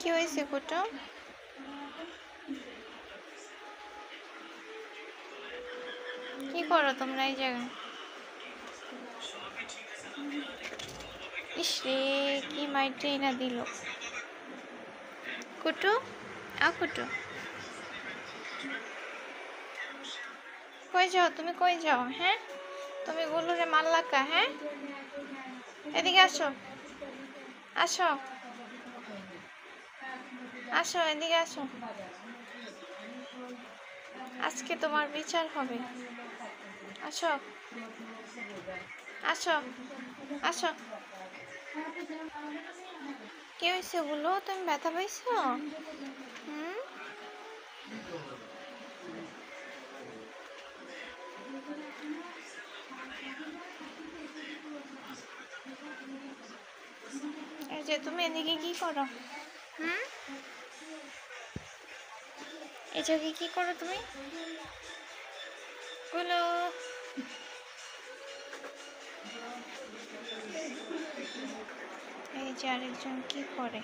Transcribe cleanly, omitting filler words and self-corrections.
কি হয়েছে কুটু? কি করো তোমরা এই জায়গায়? ইস রে, কি মাইটে না দিল। কুটু, কুটু, কই যাও তুমি? কই যাও? হ্যাঁ, তুমি গুলুরে মারলাকা? হ্যাঁ, এদিকে আসো, আসো, আসো, এদিকে আসো। আজকে তোমার বিচার হবে। আসো, আসো, আসো। কি হয়েছে গুলো? তুমি ব্যথা পাইছো? হুম, এই যে তুমি এদিকে কি করো? হুম, এই জায়গায় কি করো তুমি? গুলো, এই যে আরেকজন কি করে?